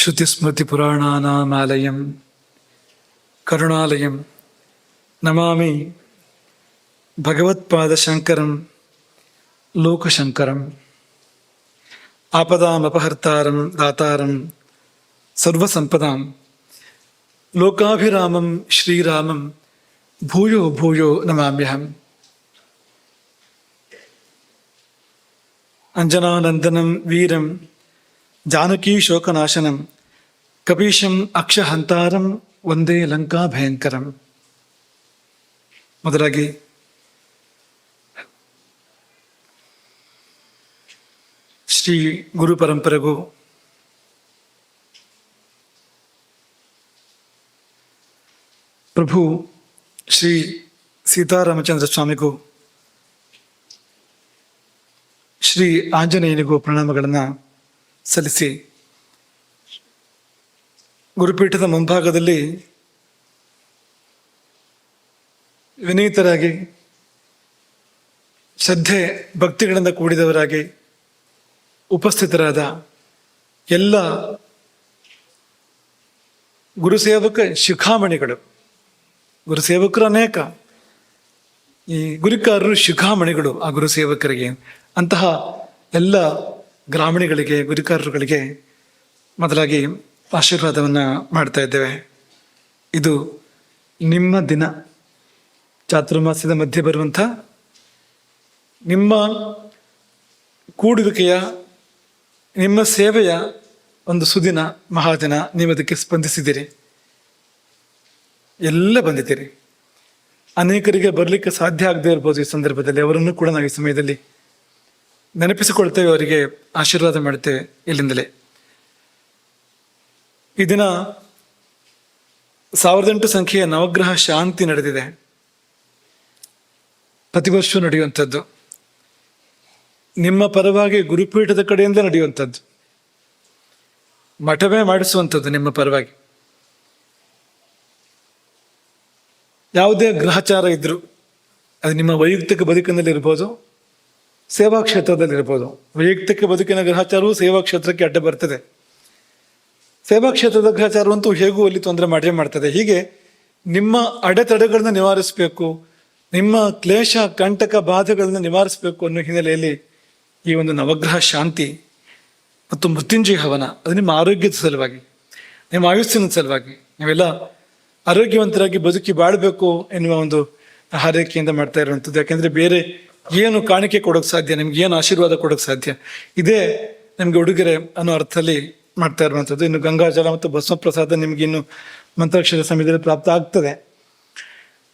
ಶ್ರುತಿಸ್ಮೃತಿಪುರಾಣಾನಾಮಾಲಯಂ ಕರುಣಾಲಯಂ ನಮಾಮಿ ಭಗವತ್ಪಾದಶಂಕರಂ ಲೋಕಶಂಕರಂ. ಆಪದಾಮಪಹರ್ತಾರಂ ದಾತಾರಂ ಸರ್ವಸಂಪದಾಂ ಲೋಕಾಭಿರಾಮಂ ಶ್ರೀರಾಮಂ ಭೂಯೋ ಭೂಯೋ ನಮಾಮ್ಯಹಂ. ಅಂಜನಾನಂದನಂ ವೀರಂ ಜಾನಕೀ ಶೋಕನಾಶನಂ ಕಪೀಶಂ ಅಕ್ಷಹಂತಾರಂ ವಂದೇ ಲಂಕಾ ಭಯಂಕರಂ. ಮೊದಲಾಗಿ ಶ್ರೀ ಗುರು ಪರಂಪರೆಗೂ ಪ್ರಭು ಶ್ರೀ ಸೀತಾರಾಮಚಂದ್ರ ಸ್ವಾಮಿಗೂ ಶ್ರೀ ಆಂಜನೇಯನಿಗೂ ಪ್ರಣಾಮಗಳನ್ನು ಸಲ್ಲಿಸಿ, ಗುರುಪೀಠದ ಮುಂಭಾಗದಲ್ಲಿ ವಿನೀತರಾಗಿ ಶ್ರದ್ಧೆ ಭಕ್ತಿಗಳಿಂದ ಕೂಡಿದವರಾಗಿ ಉಪಸ್ಥಿತರಾದ ಎಲ್ಲ ಗುರುಸೇವಕ ಶಿಖಾಮಣಿಗಳು, ಗುರುಸೇವಕರು ಅನೇಕ, ಈ ಗುರಿಕಾರರು ಶಿಖಾಮಣಿಗಳು ಆ ಗುರುಸೇವಕರಿಗೆ. ಅಂತಹ ಎಲ್ಲ ಗ್ರಾಮಣಿಗಳಿಗೆ, ಗುರಿಕಾರರುಗಳಿಗೆ ಮೊದಲಾಗಿ ಆಶೀರ್ವಾದವನ್ನು ಮಾಡ್ತಾ ಇದ್ದೇವೆ. ಇದು ನಿಮ್ಮ ದಿನ, ಚಾತುರ್ಮಾಸ್ಯದ ಮಧ್ಯೆ ಬರುವಂಥ ನಿಮ್ಮ ಕೂಡುವಿಕೆಯ, ನಿಮ್ಮ ಸೇವೆಯ ಒಂದು ಸುದಿನ, ಮಹಾದಿನ. ನೀವು ಅದಕ್ಕೆ ಸ್ಪಂದಿಸಿದ್ದೀರಿ, ಎಲ್ಲ ಬಂದಿದ್ದೀರಿ. ಅನೇಕರಿಗೆ ಬರಲಿಕ್ಕೆ ಸಾಧ್ಯ ಆಗದೆ ಇರ್ಬೋದು. ಈ ಸಂದರ್ಭದಲ್ಲಿ ಅವರನ್ನು ಕೂಡ ನಾವು ಈ ಸಮಯದಲ್ಲಿ ನೆನಪಿಸಿಕೊಳ್ತೇವೆ, ಅವರಿಗೆ ಆಶೀರ್ವಾದ ಮಾಡ್ತೇವೆ ಇಲ್ಲಿಂದಲೇ. ಈ ದಿನ 1008 ಸಂಖ್ಯೆಯ ನವಗ್ರಹ ಶಾಂತಿ ನಡೆದಿದೆ. ಪ್ರತಿ ವರ್ಷವೂ ನಡೆಯುವಂಥದ್ದು, ನಿಮ್ಮ ಪರವಾಗಿ ಗುರುಪೀಠದ ಕಡೆಯಿಂದ ನಡೆಯುವಂಥದ್ದು, ಮಠವೇ ಮಾಡಿಸುವಂಥದ್ದು ನಿಮ್ಮ ಪರವಾಗಿ. ಯಾವುದೇ ಗ್ರಹಚಾರ ಇದ್ರೂ ಅದು ನಿಮ್ಮ ವೈಯಕ್ತಿಕ ಬದುಕಿನಲ್ಲಿ ಇರ್ಬೋದು, ಸೇವಾ ಕ್ಷೇತ್ರದಲ್ಲಿ ಇರ್ಬೋದು. ವೈಯಕ್ತಿಕ ಬದುಕಿನ ಗ್ರಹಚಾರವು ಸೇವಾ ಕ್ಷೇತ್ರಕ್ಕೆ ಅಡ್ಡ ಬರ್ತದೆ. ಸೇವಾ ಕ್ಷೇತ್ರದ ಗ್ರಹಚಾರವಂತೂ ಹೇಗೂ ಅಲ್ಲಿ ತೊಂದರೆ ಮಾಡೇ ಮಾಡ್ತದೆ. ಹೀಗೆ ನಿಮ್ಮ ಅಡೆತಡೆಗಳನ್ನ ನಿವಾರಿಸಬೇಕು, ನಿಮ್ಮ ಕ್ಲೇಶ ಕಂಟಕ ಬಾಧೆಗಳನ್ನ ನಿವಾರಿಸಬೇಕು ಅನ್ನೋ ಹಿನ್ನೆಲೆಯಲ್ಲಿ ಈ ಒಂದು ನವಗ್ರಹ ಶಾಂತಿ ಮತ್ತು ಮೃತ್ಯುಂಜಯ ಹವನ, ಅದು ನಿಮ್ಮ ಆರೋಗ್ಯದ ಸಲುವಾಗಿ, ನಿಮ್ಮ ಆಯುಸ್ಸಿನ ಸಲುವಾಗಿ, ನೀವೆಲ್ಲ ಆರೋಗ್ಯವಂತರಾಗಿ ಬದುಕಿ ಬಾಳಬೇಕು ಎನ್ನುವ ಒಂದು ಹಾರೈಕೆಯಿಂದ ಮಾಡ್ತಾ ಇರುವಂಥದ್ದು. ಯಾಕೆಂದ್ರೆ ಬೇರೆ ಏನು ಕಾಣಿಕೆ ಕೊಡೋಕೆ ಸಾಧ್ಯ, ನಿಮ್ಗೆ ಏನು ಆಶೀರ್ವಾದ ಕೊಡೋಕೆ ಸಾಧ್ಯ, ಇದೇ ನಿಮ್ಗೆ ಉಡುಗೊರೆ ಅನ್ನೋ ಅರ್ಥದಲ್ಲಿ ಮಾಡ್ತಾ ಇರುವಂಥದ್ದು. ಇನ್ನು ಗಂಗಾಜಲ ಮತ್ತು ಭಸ್ಮಪ್ರಸಾದ ನಿಮ್ಗೆ ಇನ್ನು ಮಂತ್ರಾಕ್ಷರ ಸಮಯದಲ್ಲಿ ಪ್ರಾಪ್ತ ಆಗ್ತದೆ.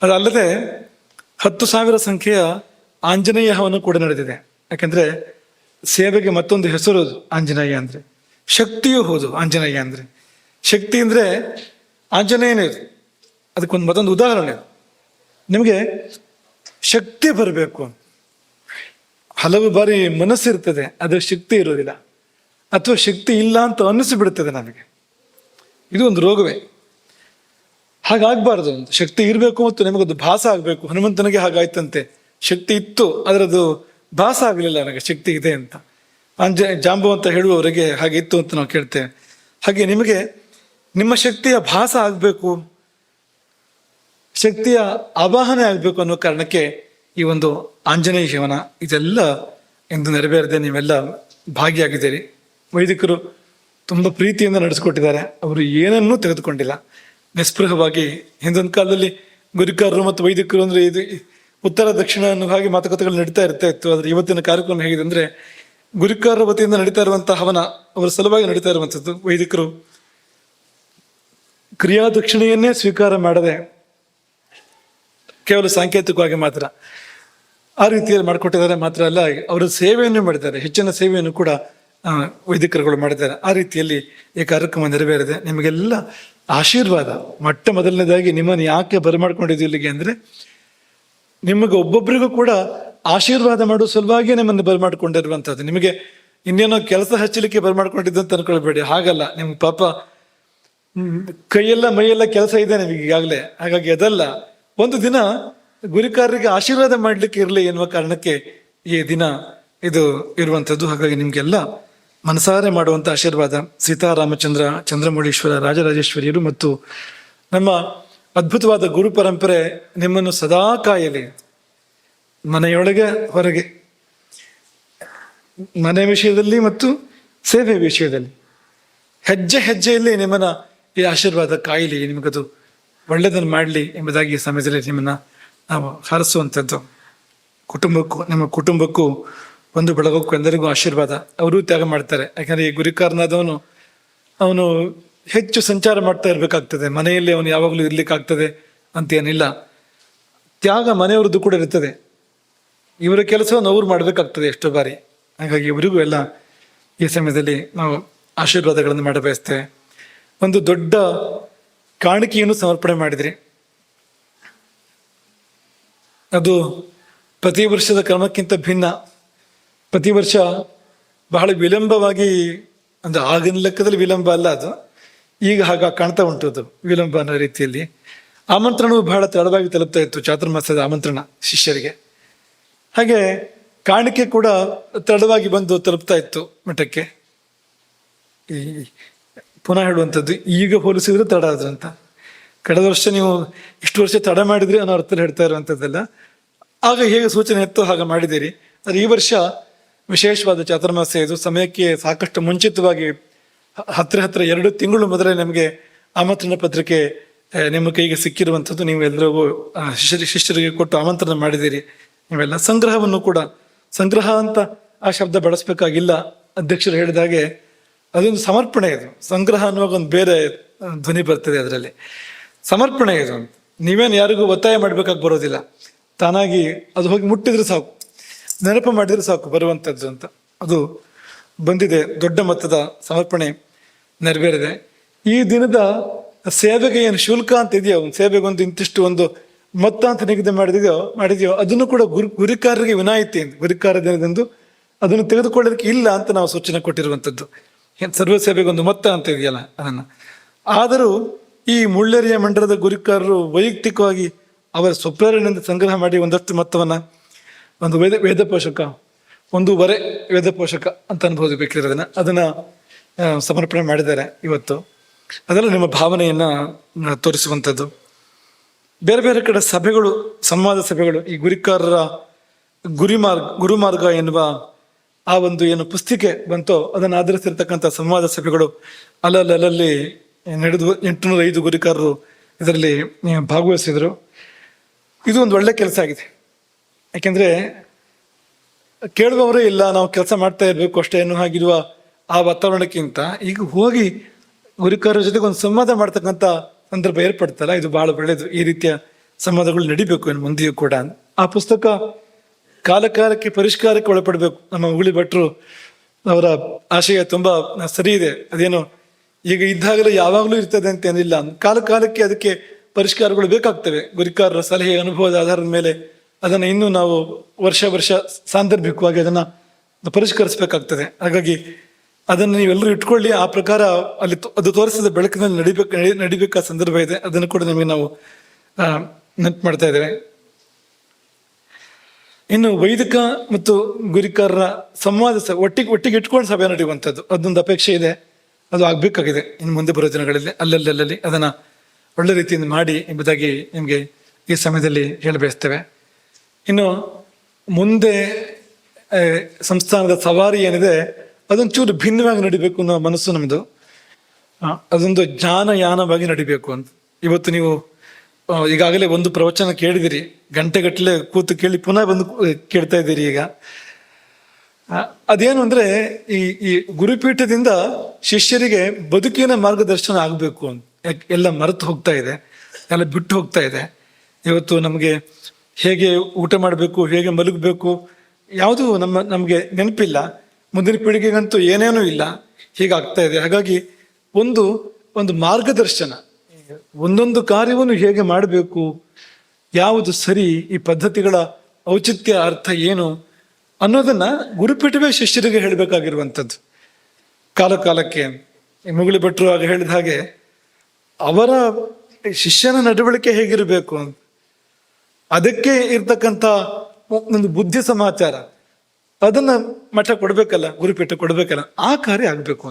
ಅದಲ್ಲದೆ 10,000 ಸಂಖ್ಯೆಯ ಆಂಜನೇಯ ಹವನ ಕೂಡ ನಡೆದಿದೆ. ಯಾಕಂದ್ರೆ ಸೇವೆಗೆ ಮತ್ತೊಂದು ಹೆಸರು ಆಂಜನೇಯ ಅಂದ್ರೆ, ಶಕ್ತಿಯೂ ಹೌದು. ಆಂಜನೇಯ ಅಂದ್ರೆ ಶಕ್ತಿ ಅಂದ್ರೆ ಆಂಜನೇಯನೇ ಇದು. ಅದಕ್ಕೊಂದು ಮತ್ತೊಂದು ಉದಾಹರಣೆ, ನಿಮಗೆ ಶಕ್ತಿ ಬರಬೇಕು. ಹಲವು ಬಾರಿ ಮನಸ್ಸಿರ್ತದೆ, ಅದ್ರ ಶಕ್ತಿ ಇರೋದಿಲ್ಲ, ಅಥವಾ ಶಕ್ತಿ ಇಲ್ಲ ಅಂತ ಅನ್ನಿಸಿಬಿಡುತ್ತದೆ ನಮಗೆ. ಇದು ಒಂದು ರೋಗವೇ. ಹಾಗಾಗಬಾರ್ದು. ಒಂದು ಶಕ್ತಿ ಇರಬೇಕು ಮತ್ತು ನಿಮಗದು ಭಾಸ ಆಗಬೇಕು. ಹನುಮಂತನಿಗೆ ಹಾಗಾಯ್ತಂತೆ, ಶಕ್ತಿ ಇತ್ತು, ಅದರದ್ದು ಭಾಸ ಆಗಲಿಲ್ಲ ನನಗೆ ಶಕ್ತಿ ಇದೆ ಅಂತ. ಜಾಂಬು ಅಂತ ಹೇಳುವವರೆಗೆ ಹಾಗೆ ಇತ್ತು ಅಂತ ನಾವು ಕೇಳ್ತೇವೆ. ಹಾಗೆ ನಿಮಗೆ ನಿಮ್ಮ ಶಕ್ತಿಯ ಭಾಸ ಆಗಬೇಕು, ಶಕ್ತಿಯ ಆವಾಹನೆ ಆಗಬೇಕು ಅನ್ನೋ ಕಾರಣಕ್ಕೆ ಈ ಒಂದು ಆಂಜನೇಯ ಶಿವನ ಇದೆಲ್ಲ ಎಂದು ನೆರವೇರದೆ ನೀವೆಲ್ಲ ಭಾಗಿಯಾಗಿದ್ದೀರಿ. ವೈದಿಕರು ತುಂಬ ಪ್ರೀತಿಯಿಂದ ನಡೆಸಿಕೊಟ್ಟಿದ್ದಾರೆ. ಅವರು ಏನನ್ನೂ ತೆಗೆದುಕೊಂಡಿಲ್ಲ, ನಿಸ್ಪೃಹವಾಗಿ. ಹಿಂದೊಂದು ಕಾಲದಲ್ಲಿ ಗುರಿಕಾರರು ಮತ್ತು ವೈದಿಕರು ಅಂದರೆ ಇದು ಉತ್ತರ ದಕ್ಷಿಣ ಅನ್ನೋ ಹಾಗೆ ಮಾತುಕತೆಗಳು ನಡೀತಾ ಇತ್ತು. ಆದರೆ ಇವತ್ತಿನ ಕಾರ್ಯಕ್ರಮ ಹೇಗಿದೆ ಅಂದರೆ, ಗುರಿಕಾರರ ವತಿಯಿಂದ ನಡೀತಾ ಇರುವಂತಹ ಹವನ ಅವರ ಸಲುವಾಗಿ ನಡೀತಾ ಇರುವಂಥದ್ದು. ವೈದಿಕರು ಕ್ರಿಯಾದಕ್ಷಿಣೆಯನ್ನೇ ಸ್ವೀಕಾರ ಮಾಡದೆ ಕೇವಲ ಸಾಂಕೇತಿಕವಾಗಿ ಮಾತ್ರ ಆ ರೀತಿಯಲ್ಲಿ ಮಾಡಿಕೊಟ್ಟಿದ್ದಾರೆ. ಮಾತ್ರ ಅಲ್ಲ, ಅವರ ಸೇವೆಯನ್ನು ಮಾಡಿದ್ದಾರೆ, ಹೆಚ್ಚಿನ ಸೇವೆಯನ್ನು ಕೂಡ ವೈದಿಕರುಗಳು ಮಾಡಿದ್ದಾರೆ. ಆ ರೀತಿಯಲ್ಲಿ ಈ ಕಾರ್ಯಕ್ರಮ ನೆರವೇರಿದೆ. ನಿಮಗೆಲ್ಲ ಆಶೀರ್ವಾದ. ಮೊಟ್ಟ ಮೊದಲನೇದಾಗಿ ನಿಮ್ಮನ್ನು ಯಾಕೆ ಬರಮಾಡ್ಕೊಂಡಿದ್ದು ಇಲ್ಲಿಗೆ ಅಂದರೆ, ನಿಮಗೆ ಒಬ್ಬೊಬ್ಬರಿಗೂ ಕೂಡ ಆಶೀರ್ವಾದ ಮಾಡುವ ಸಲುವಾಗಿ ನಿಮ್ಮನ್ನು ಬರಮಾಡ್ಕೊಂಡಿರುವಂಥದ್ದು. ನಿಮಗೆ ಇನ್ನೇನೋ ಕೆಲಸ ಹಚ್ಚಲಿಕ್ಕೆ ಬರಮಾಡ್ಕೊಂಡಿದ್ದು ಅಂತ ಅನ್ಕೊಳ್ಬೇಡಿ. ಹಾಗಲ್ಲ, ನಿಮ್ಗೆ ಪಾಪ ಕೈಯೆಲ್ಲ ಮೈಯೆಲ್ಲ ಕೆಲಸ ಇದೆ ನಿಮಗೆ ಈಗಾಗಲೇ. ಹಾಗಾಗಿ ಅದಲ್ಲ, ಒಂದು ದಿನ ಗುರಿಕಾರರಿಗೆ ಆಶೀರ್ವಾದ ಮಾಡಲಿಕ್ಕೆ ಇರಲಿ ಎನ್ನುವ ಕಾರಣಕ್ಕೆ ಈ ದಿನ ಇದು ಇರುವಂಥದ್ದು. ಹಾಗಾಗಿ ನಿಮಗೆಲ್ಲ ಮನಸಾರೆ ಮಾಡುವಂಥ ಆಶೀರ್ವಾದ ಸೀತಾರಾಮಚಂದ್ರ, ಚಂದ್ರಮೌಳೀಶ್ವರ, ರಾಜರಾಜೇಶ್ವರಿಯರು ಮತ್ತು ನಮ್ಮ ಅದ್ಭುತವಾದ ಗುರು ಪರಂಪರೆ ನಿಮ್ಮನ್ನು ಸದಾ ಕಾಯಲಿ. ಮನೆಯೊಳಗೆ ಹೊರಗೆ, ಮನೆ ವಿಷಯದಲ್ಲಿ ಮತ್ತು ಸೇವೆ ವಿಷಯದಲ್ಲಿ ಹೆಜ್ಜೆ ಹೆಜ್ಜೆಯಲ್ಲಿ ನಿಮ್ಮನ್ನ ಈ ಆಶೀರ್ವಾದ ಕಾಯಲಿ, ನಿಮಗದು ಒಳ್ಳೆಯದನ್ನು ಮಾಡಲಿ ಎಂಬುದಾಗಿ ಈ ಸಮಯದಲ್ಲಿ ನಿಮ್ಮನ್ನು ನಾವು ಹಾರಿಸುವಂಥದ್ದು. ಕುಟುಂಬಕ್ಕೂ, ನಿಮ್ಮ ಕುಟುಂಬಕ್ಕೂ, ಒಂದು ಬಳಗಕ್ಕೂ ಎಲ್ಲರಿಗೂ ಆಶೀರ್ವಾದ. ಅವರೂ ತ್ಯಾಗ ಮಾಡ್ತಾರೆ. ಯಾಕಂದರೆ ಈ ಗುರಿಕಾರನಾದವನು ಅವನು ಹೆಚ್ಚು ಸಂಚಾರ ಮಾಡ್ತಾ ಇರಬೇಕಾಗ್ತದೆ. ಮನೆಯಲ್ಲಿ ಅವನು ಯಾವಾಗಲೂ ಇರ್ಲಿಕ್ಕಾಗ್ತದೆ ಅಂತೇನಿಲ್ಲ. ತ್ಯಾಗ ಮನೆಯವ್ರದ್ದು ಕೂಡ ಇರ್ತದೆ. ಇವರ ಕೆಲಸವನ್ನು ಅವ್ರು ಮಾಡಬೇಕಾಗ್ತದೆ ಎಷ್ಟೋ ಬಾರಿ. ಹಾಗಾಗಿ ಇವರಿಗೂ ಎಲ್ಲ ಈ ಸಮಯದಲ್ಲಿ ನಾವು ಆಶೀರ್ವಾದಗಳನ್ನು ಮಾಡ ಬಯಸ್ತೇವೆ. ಒಂದು ದೊಡ್ಡ ಕಾಣಿಕೆಯನ್ನು ಸಮರ್ಪಣೆ ಮಾಡಿದ್ರಿ. ಅದು ಪ್ರತಿ ವರ್ಷದ ಕ್ರಮಕ್ಕಿಂತ ಭಿನ್ನ. ಪ್ರತಿ ವರ್ಷ ಬಹಳ ವಿಳಂಬವಾಗಿ, ಅಂದರೆ ಆಗಿನ ಲೆಕ್ಕದಲ್ಲಿ ವಿಳಂಬ ಅಲ್ಲ ಅದು, ಈಗ ಹಾಗೆ ಕಾಣ್ತಾ ಉಂಟು ಅದು ವಿಳಂಬ ಅನ್ನೋ ರೀತಿಯಲ್ಲಿ. ಆಮಂತ್ರಣವು ಬಹಳ ತಡವಾಗಿ ತಲುಪ್ತಾ ಇತ್ತು, ಚಾತುರ್ಮಾಸದ ಆಮಂತ್ರಣ ಶಿಷ್ಯರಿಗೆ. ಹಾಗೆ ಕಾಣಿಕೆ ಕೂಡ ತಡವಾಗಿ ಬಂದು ತಲುಪ್ತಾ ಇತ್ತು ಮಠಕ್ಕೆ. ಈ ಪುನಃ ಹೇಳುವಂಥದ್ದು, ಈಗ ಹೋಲಿಸಿದ್ರೆ ತಡ ಆದ್ರು ಅಂತ. ಕಳೆದ ವರ್ಷ ನೀವು ಇಷ್ಟು ವರ್ಷ ತಡ ಮಾಡಿದ್ರಿ ಅನ್ನೋ ಅರ್ಥದಲ್ಲಿ ಹೇಳ್ತಾ ಇರುವಂಥದ್ದಲ್ಲ. ಆಗ ಹೇಗೆ ಸೂಚನೆ ಇತ್ತು ಹಾಗೆ ಮಾಡಿದ್ದೀರಿ. ಆದರೆ ಈ ವರ್ಷ ವಿಶೇಷವಾದ ಚಾತುರ್ಮಾಸ ಇದು. ಸಮಯಕ್ಕೆ ಸಾಕಷ್ಟು ಮುಂಚಿತವಾಗಿ ಹತ್ತಿರ 2 ತಿಂಗಳು ಮೊದಲೇ ನಮಗೆ ಆಮಂತ್ರಣ ಪತ್ರಿಕೆ ನಿಮ್ಮ ಕೈಗೆ ಸಿಕ್ಕಿರುವಂಥದ್ದು. ನೀವು ಎಲ್ಲರಿಗೂ ಶಿಷ್ಯರಿಗೆ ಕೊಟ್ಟು ಆಮಂತ್ರಣ ಮಾಡಿದ್ದೀರಿ. ನೀವೆಲ್ಲ ಸಂಗ್ರಹವನ್ನು ಕೂಡ, ಸಂಗ್ರಹ ಅಂತ ಆ ಶಬ್ದ ಬಳಸಬೇಕಾಗಿಲ್ಲ, ಅಧ್ಯಕ್ಷರು ಹೇಳಿದ ಹಾಗೆ ಅದೊಂದು ಸಮರ್ಪಣೆ. ಇದು ಸಂಗ್ರಹ ಅನ್ನುವಾಗ ಒಂದು ಬೇರೆ ಧ್ವನಿ ಬರ್ತದೆ ಅದರಲ್ಲಿ. ಸಮರ್ಪಣೆ ಇದು. ನೀವೇನು ಯಾರಿಗೂ ಒತ್ತಾಯ ಮಾಡಬೇಕಾಗಿ ಬರೋದಿಲ್ಲ, ತಾನಾಗಿ ಅದು ಹೋಗಿ ಮುಟ್ಟಿದ್ರೆ ಸಾಕು, ನೆನಪು ಮಾಡಿದ್ರೆ ಸಾಕು ಬರುವಂಥದ್ದು ಅಂತ. ಅದು ಬಂದಿದೆ. ದೊಡ್ಡ ಮೊತ್ತದ ಸಮರ್ಪಣೆ ನೆರವೇರಿದೆ. ಈ ದಿನದ ಸೇವೆಗೆ ಏನು ಶುಲ್ಕ ಅಂತ ಇದೆಯೋ, ಒಂದು ಸೇವೆಗೊಂದು ಇಂತಿಷ್ಟು ಒಂದು ಮೊತ್ತ ಅಂತ ನಿಗದಿ ಮಾಡಿದೆಯೋ ಅದನ್ನು ಕೂಡ ಗುರಿಕಾರರಿಗೆ ವಿನಾಯಿತಿ, ಗುರಿಕಾರ ದಿನದಂದು ಅದನ್ನು ತೆಗೆದುಕೊಳ್ಳೋದಕ್ಕೆ ಇಲ್ಲ ಅಂತ ನಾವು ಸೂಚನೆ ಕೊಟ್ಟಿರುವಂಥದ್ದು. ಸರ್ವ ಸೇವೆಗೊಂದು ಮೊತ್ತ ಅಂತ ಇದೆಯಲ್ಲ ಅದನ್ನು. ಆದರೂ ಈ ಮುಳ್ಳೇರಿಯ ಮಂಡಲದ ಗುರಿಕಾರರು ವೈಯಕ್ತಿಕವಾಗಿ ಅವರ ಸ್ವಪ್ರೇರಣೆಯಿಂದ ಸಂಗ್ರಹ ಮಾಡಿ ಒಂದಷ್ಟು ಮೊತ್ತವನ್ನು, ಒಂದು ವೇದ ಪೋಷಕ, 1.5 ವೇದ ಪೋಷಕ ಅಂತ ಅನ್ಬೋದು ಬೇಕಿರೋದನ್ನ, ಅದನ್ನು ಸಮರ್ಪಣೆ ಮಾಡಿದ್ದಾರೆ ಇವತ್ತು. ಅದೆಲ್ಲ ನಿಮ್ಮ ಭಾವನೆಯನ್ನು ತೋರಿಸುವಂಥದ್ದು. ಬೇರೆ ಬೇರೆ ಕಡೆ ಸಭೆಗಳು, ಸಂವಾದ ಸಭೆಗಳು, ಈ ಗುರಿಕಾರರ ಗುರುಮಾರ್ಗ ಎನ್ನುವ ಆ ಒಂದು ಏನು ಪುಸ್ತಿಕೆ ಬಂತೋ ಅದನ್ನು ಆಧರಿಸಿರ್ತಕ್ಕಂಥ ಸಂವಾದ ಸಭೆಗಳು ಅಲ್ಲಲ್ಲಿ ನಡೆದು 805 ಗುರಿಕಾರರು ಇದರಲ್ಲಿ ಭಾಗವಹಿಸಿದರು. ಇದು ಒಂದು ಒಳ್ಳೆ ಕೆಲಸ ಆಗಿದೆ. ಯಾಕೆಂದರೆ ಕೇಳುವವರೇ ಇಲ್ಲ, ನಾವು ಕೆಲಸ ಮಾಡ್ತಾ ಇರಬೇಕು ಅಷ್ಟೇ ಅನ್ನೋ ಹಾಗಿರುವ ಆ ವಾತಾವರಣಕ್ಕಿಂತ ಈಗ ಹೋಗಿ ಗುರಿಕಾರರ ಜೊತೆಗೆ ಒಂದು ಸಂವಾದ ಮಾಡ್ತಕ್ಕಂಥ ಸಂದರ್ಭ ಏರ್ಪಡ್ತಲ್ಲ, ಇದು ಬಹಳ ಒಳ್ಳೆಯದು. ಈ ರೀತಿಯ ಸಂವಾದಗಳು ನಡಿಬೇಕು ಇನ್ನು ಮುಂದೆಯೂ ಕೂಡ. ಆ ಪುಸ್ತಕ ಕಾಲಕ್ಕೆ ಪರಿಷ್ಕಾರಕ್ಕೆ ಒಳಪಡಬೇಕು. ನಮ್ಮ ಉಗುಳಿ ಭಟ್ರು ಅವರ ಆಶಯ ತುಂಬ ಸರಿ ಇದೆ. ಅದೇನು ಈಗ ಇದ್ದಾಗಲೇ ಯಾವಾಗಲೂ ಇರ್ತದೆ ಅಂತ ಏನಿಲ್ಲ, ಕಾಲಕ್ಕೆ ಅದಕ್ಕೆ ಪರಿಷ್ಕಾರಗಳು ಬೇಕಾಗ್ತವೆ. ಗುರಿಕಾರರ ಸಲಹೆ, ಅನುಭವದ ಆಧಾರದ ಮೇಲೆ ಅದನ್ನು ಇನ್ನೂ ನಾವು ವರ್ಷ ಸಾಂದರ್ಭಿಕವಾಗಿ ಅದನ್ನು ಪರಿಷ್ಕರಿಸಬೇಕಾಗ್ತದೆ. ಹಾಗಾಗಿ ಅದನ್ನು ನೀವೆಲ್ಲರೂ ಇಟ್ಕೊಳ್ಳಿ. ಆ ಪ್ರಕಾರ ಅಲ್ಲಿ ಅದು ತೋರಿಸಿದ ಬೆಳಕಿನಲ್ಲಿ ನಡಿಬೇಕಾದ ಸಂದರ್ಭ ಇದೆ. ಅದನ್ನು ಕೂಡ ನಮಗೆ ನಾವು ನೆನಪು ಮಾಡ್ತಾ ಇದ್ದೇವೆ. ಇನ್ನು ವೈದಿಕ ಮತ್ತು ಗುರಿಕಾರರ ಸಂವಾದ ಒಟ್ಟಿಗೆ ಇಟ್ಕೊಂಡು ಸಭೆ ನಡೆಯುವಂಥದ್ದು ಅದೊಂದು ಅಪೇಕ್ಷೆ ಇದೆ. ಅದು ಆಗಬೇಕಾಗಿದೆ ಇನ್ನು ಮುಂದೆ ಬರೋ ದಿನಗಳಲ್ಲಿ. ಅಲ್ಲಲ್ಲಿ ಅದನ್ನು ಒಳ್ಳೆ ರೀತಿಯಿಂದ ಮಾಡಿ ಎಂಬುದಾಗಿ ನಿಮಗೆ ಈ ಸಮಯದಲ್ಲಿ ಹೇಳಬಯಸ್ತೇವೆ. ಇನ್ನು ಮುಂದೆ ಸಂಸ್ಥಾನದ ಸವಾರಿ ಏನಿದೆ ಅದೊಂದು ಚೂರು ಭಿನ್ನವಾಗಿ ನಡಿಬೇಕು ಅನ್ನೋ ಮನಸ್ಸು ನಮ್ಮದು. ಅದೊಂದು ಜ್ಞಾನಯಾನವಾಗಿ ನಡಿಬೇಕು ಅಂತ. ಇವತ್ತು ನೀವು ಈಗಾಗಲೇ ಒಂದು ಪ್ರವಚನ ಕೇಳಿದಿರಿ, ಗಂಟೆಗಟ್ಟಲೆ ಕೂತು ಕೇಳಿ ಪುನಃ ಬಂದು ಕೇಳ್ತಾ ಇದ್ದೀರಿ. ಈಗ ಅದೇನು ಅಂದರೆ ಈ ಗುರುಪೀಠದಿಂದ ಶಿಷ್ಯರಿಗೆ ಬದುಕಿನ ಮಾರ್ಗದರ್ಶನ ಆಗಬೇಕು ಅಂತ. ಎಲ್ಲ ಮರೆತು ಹೋಗ್ತಾ ಇದೆ, ಎಲ್ಲ ಬಿಟ್ಟು ಹೋಗ್ತಾ ಇದೆ. ಇವತ್ತು ನಮಗೆ ಹೇಗೆ ಊಟ ಮಾಡಬೇಕು, ಹೇಗೆ ಮಲಗಬೇಕು ಯಾವುದೂ ನಮಗೆ ನೆನಪಿಲ್ಲ. ಮುಂದಿನ ಪೀಳಿಗೆಗಂತೂ ಏನೇನೂ ಇಲ್ಲ, ಹೀಗಾಗ್ತಾ ಇದೆ. ಹಾಗಾಗಿ ಒಂದು ಮಾರ್ಗದರ್ಶನ, ಒಂದೊಂದು ಕಾರ್ಯವನ್ನು ಹೇಗೆ ಮಾಡಬೇಕು, ಯಾವುದು ಸರಿ, ಈ ಪದ್ಧತಿಗಳ ಔಚಿತ್ಯ ಅರ್ಥ ಏನು ಅನ್ನೋದನ್ನ ಗುರುಪೀಠವೇ ಶಿಷ್ಯರಿಗೆ ಹೇಳಬೇಕಾಗಿರುವಂಥದ್ದು. ಕಾಲಕ್ಕೆ ಮುಗುಳಿ ಭಟ್ರು ಆಗ ಹೇಳಿದ ಹಾಗೆ ಅವರ ಶಿಷ್ಯನ ನಡವಳಿಕೆ ಹೇಗಿರಬೇಕು ಅಂತ, ಅದಕ್ಕೆ ಇರ್ತಕ್ಕಂಥ ಒಂದು ಬುದ್ಧಿ ಸಮಾಚಾರ, ಅದನ್ನ ಮಠ ಕೊಡ್ಬೇಕಲ್ಲ, ಗುರುಪೀಠ ಕೊಡ್ಬೇಕಲ್ಲ, ಆ ಕಾರ್ಯ ಆಗ್ಬೇಕು.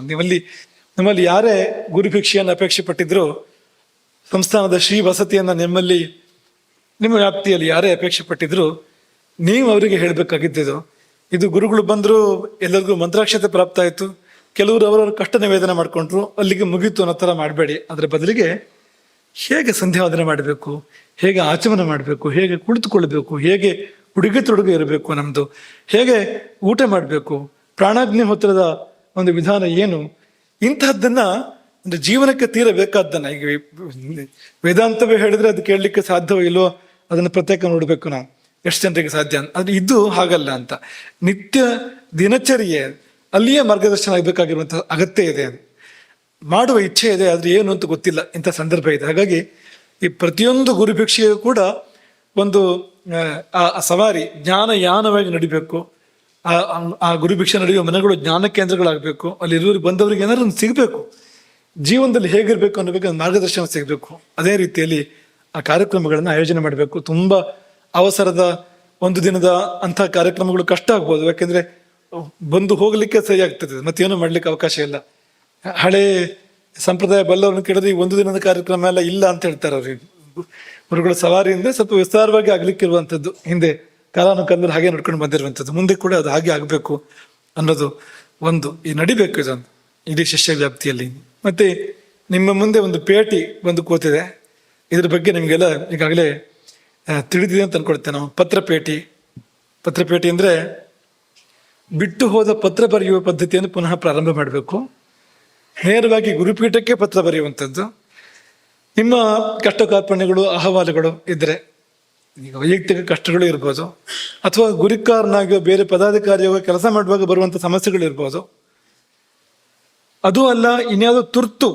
ನಮ್ಮಲ್ಲಿ ಯಾರೇ ಗುರುಭಿಕ್ಷೆಯನ್ನು ಅಪೇಕ್ಷೆ ಪಟ್ಟಿದ್ರು, ಸಂಸ್ಥಾನದ ಶ್ರೀ ವಸತಿಯನ್ನ ನಿಮ್ಮ ವ್ಯಾಪ್ತಿಯಲ್ಲಿ ಯಾರೇ ಅಪೇಕ್ಷೆ ಪಟ್ಟಿದ್ರು, ನೀವು ಅವರಿಗೆ ಹೇಳಬೇಕಾಗಿದ್ದು, ಇದು ಗುರುಗಳು ಬಂದ್ರು, ಎಲ್ಲರಿಗೂ ಮಂತ್ರಾಕ್ಷತೆ ಪ್ರಾಪ್ತ ಆಯಿತು, ಕೆಲವರು ಅವರವ್ರ ಕಷ್ಟ ನಿವೇದನೆ ಮಾಡ್ಕೊಂಡ್ರು, ಅಲ್ಲಿಗೆ ಮುಗೀತು ಅನ್ನೋ ಥರ ಮಾಡಬೇಡಿ. ಅದರ ಬದಲಿಗೆ ಹೇಗೆ ಸಂಧ್ಯಾವಂದನೆ ಮಾಡಬೇಕು, ಹೇಗೆ ಆಚಮನ ಮಾಡಬೇಕು, ಹೇಗೆ ಕುಳಿತುಕೊಳ್ಬೇಕು, ಹೇಗೆ ಉಡುಗೆ ತೊಡುಗೆ ಇರಬೇಕು ನಮ್ದು, ಹೇಗೆ ಊಟ ಮಾಡಬೇಕು, ಪ್ರಾಣಾಗ್ನಿಹೋತ್ರದ ಒಂದು ವಿಧಾನ ಏನು, ಇಂತಹದ್ದನ್ನ ಅಂದ್ರೆ ಜೀವನಕ್ಕೆ ತೀರಬೇಕಾದ್ದನ್ನ. ಈಗ ವೇದಾಂತವೇ ಹೇಳಿದ್ರೆ ಅದು ಕೇಳಲಿಕ್ಕೆ ಸಾಧ್ಯವೋ ಇಲ್ಲೋ ಅದನ್ನು ಪ್ರತ್ಯೇಕ ನೋಡ್ಬೇಕು ನಾವು, ಎಷ್ಟು ಜನರಿಗೆ ಸಾಧ್ಯ ಆದ್ರೆ ಇದು ಹಾಗಲ್ಲ ಅಂತ. ನಿತ್ಯ ದಿನಚರ್ಯೆ ಅಲ್ಲಿಯೇ ಮಾರ್ಗದರ್ಶನ ಆಗಬೇಕಾಗಿರುವಂತಹ ಅಗತ್ಯ ಇದೆ, ಮಾಡುವ ಇಚ್ಛೆ ಇದೆ, ಆದ್ರೆ ಏನು ಅಂತ ಗೊತ್ತಿಲ್ಲ, ಇಂಥ ಸಂದರ್ಭ ಇದೆ. ಹಾಗಾಗಿ ಈ ಪ್ರತಿಯೊಂದು ಗುರುಭಿಕ್ಷೆಯೂ ಕೂಡ ಒಂದು ಆ ಸವಾರಿ ಜ್ಞಾನಯಾನವಾಗಿ ನಡಿಬೇಕು. ಆ ಗುರುಭಿಕ್ಷೆ ನಡೆಯುವ ಮನೆಗಳು ಜ್ಞಾನ ಕೇಂದ್ರಗಳಾಗಬೇಕು. ಅಲ್ಲಿ ಇರುವವರಿಗೆ ಬಂದವರಿಗೆ ಏನಾದ್ರು ಒಂದು ಸಿಗಬೇಕು, ಜೀವನದಲ್ಲಿ ಹೇಗಿರ್ಬೇಕು ಅನ್ನೋಬೇಕು ಮಾರ್ಗದರ್ಶನ ಸಿಗಬೇಕು. ಅದೇ ರೀತಿಯಲ್ಲಿ ಆ ಕಾರ್ಯಕ್ರಮಗಳನ್ನ ಆಯೋಜನೆ ಮಾಡಬೇಕು. ತುಂಬಾ ಅವಸರದ ಒಂದು ದಿನದ ಅಂಥ ಕಾರ್ಯಕ್ರಮಗಳು ಕಷ್ಟ ಆಗ್ಬೋದು, ಯಾಕೆಂದ್ರೆ ಬಂದು ಹೋಗ್ಲಿಕ್ಕೆ ಸರಿ ಆಗ್ತದೆ, ಮತ್ತೇನು ಮಾಡ್ಲಿಕ್ಕೆ ಅವಕಾಶ ಇಲ್ಲ. ಹಳೆ ಸಂಪ್ರದಾಯ ಬಲ್ಲವ್ರನ್ನ ಕೇಳಿದ್ರೆ ಈ ಒಂದು ದಿನದ ಕಾರ್ಯಕ್ರಮ ಎಲ್ಲ ಇಲ್ಲ ಅಂತ ಹೇಳ್ತಾರೆ ಅವ್ರಿಗೆ. ಗುರುಗಳ ಸವಾರಿ ಅಂದ್ರೆ ಸ್ವಲ್ಪ ವಿಸ್ತಾರವಾಗಿ ಆಗ್ಲಿಕ್ಕಿರುವಂಥದ್ದು, ಹಿಂದೆ ಕಾಲಾನುಕಾಲದಲ್ಲಿ ಹಾಗೆ ನಡ್ಕೊಂಡು ಬಂದಿರುವಂಥದ್ದು, ಮುಂದೆ ಕೂಡ ಅದು ಹಾಗೆ ಆಗಬೇಕು ಅನ್ನೋದು ಒಂದು ಈ ನಡಿಬೇಕು ಇದೊಂದು ಇಡೀ ಶಿಷ್ಯ ವ್ಯಾಪ್ತಿಯಲ್ಲಿ. ಮತ್ತೆ ನಿಮ್ಮ ಮುಂದೆ ಒಂದು ಪೇಟಿ ಬಂದು ಕೂತಿದೆ, ಇದ್ರ ಬಗ್ಗೆ ನಿಮಗೆಲ್ಲ ಈಗಾಗಲೇ ತಿಳಿದಿದೆ ಅಂತ ಅನ್ಕೊಳ್ತೇನೆ ನಾವು. ಪತ್ರಪೇಟಿ ಅಂದ್ರೆ ಬಿಟ್ಟು ಹೋದ ಪತ್ರ ಬರೆಯುವ ಪದ್ಧತಿಯನ್ನು ಪುನಃ ಪ್ರಾರಂಭ ಮಾಡಬೇಕು. ನೇರವಾಗಿ ಗುರುಪೀಠಕ್ಕೆ ಪತ್ರ ಬರೆಯುವಂಥದ್ದು. ನಿಮ್ಮ ಕಷ್ಟ ಕಾರ್ಪಣ್ಯಗಳು ಅಹವಾಲುಗಳು ಇದ್ರೆ, ಈಗ ವೈಯಕ್ತಿಕ ಕಷ್ಟಗಳು ಇರ್ಬೋದು, ಅಥವಾ ಗುರಿಕಾರನಾಗಿಯೋ ಬೇರೆ ಪದಾಧಿಕಾರಿಯೋ ಕೆಲಸ ಮಾಡುವಾಗ ಬರುವಂಥ ಸಮಸ್ಯೆಗಳು ಇರ್ಬೋದು. ಅದು ಅಲ್ಲ, ಇನ್ಯಾವುದೋ ತುರ್ತು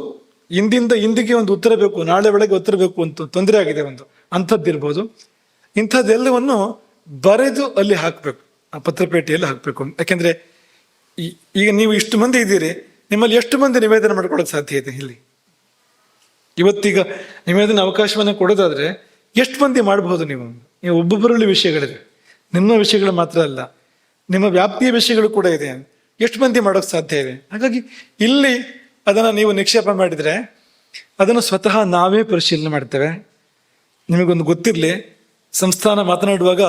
ಇಂದಿಗೆ ಒಂದು ಉತ್ತರ ಬೇಕು, ನಾಳೆ ಬೆಳಗ್ಗೆ ಉತ್ತರ ಬೇಕು ಅಂತ ತೊಂದರೆ ಆಗಿದೆ ಒಂದು ಅಂಥದ್ದಿರ್ಬೋದು. ಇಂಥದ್ದೆಲ್ಲವನ್ನು ಬರೆದು ಅಲ್ಲಿ ಹಾಕಬೇಕು, ಆ ಪತ್ರಪೇಟೆಯಲ್ಲಿ ಹಾಕಬೇಕು. ಯಾಕೆಂದ್ರೆ ಈಗ ನೀವು ಇಷ್ಟು ಮಂದಿ ಇದ್ದೀರಿ, ನಿಮ್ಮಲ್ಲಿ ಎಷ್ಟು ಮಂದಿ ನಿವೇದನೆ ಮಾಡ್ಕೊಳ್ಳೋಕೆ ಸಾಧ್ಯ ಇದೆ ಇಲ್ಲಿ? ಇವತ್ತೀಗ ನಿವೇದನೆ ಅವಕಾಶವನ್ನು ಕೊಡೋದಾದ್ರೆ ಎಷ್ಟು ಮಂದಿ ಮಾಡಬಹುದು? ನೀವು ಒಬ್ಬೊಬ್ಬರಲ್ಲಿ ವಿಷಯಗಳಿದೆ, ನಿಮ್ಮ ವಿಷಯಗಳು ಮಾತ್ರ ಅಲ್ಲ, ನಿಮ್ಮ ವ್ಯಾಪ್ತಿಯ ವಿಷಯಗಳು ಕೂಡ ಇದೆ, ಎಷ್ಟು ಮಂದಿ ಮಾಡೋಕೆ ಸಾಧ್ಯ ಇದೆ. ಹಾಗಾಗಿ ಇಲ್ಲಿ ಅದನ್ನು ನೀವು ನಿಕ್ಷೇಪ ಮಾಡಿದರೆ ಅದನ್ನು ಸ್ವತಃ ನಾವೇ ಪರಿಶೀಲನೆ ಮಾಡ್ತೇವೆ. ನಿಮಗೊಂದು ಗೊತ್ತಿರಲಿ, ಸಂಸ್ಥಾನ ಮಾತನಾಡುವಾಗ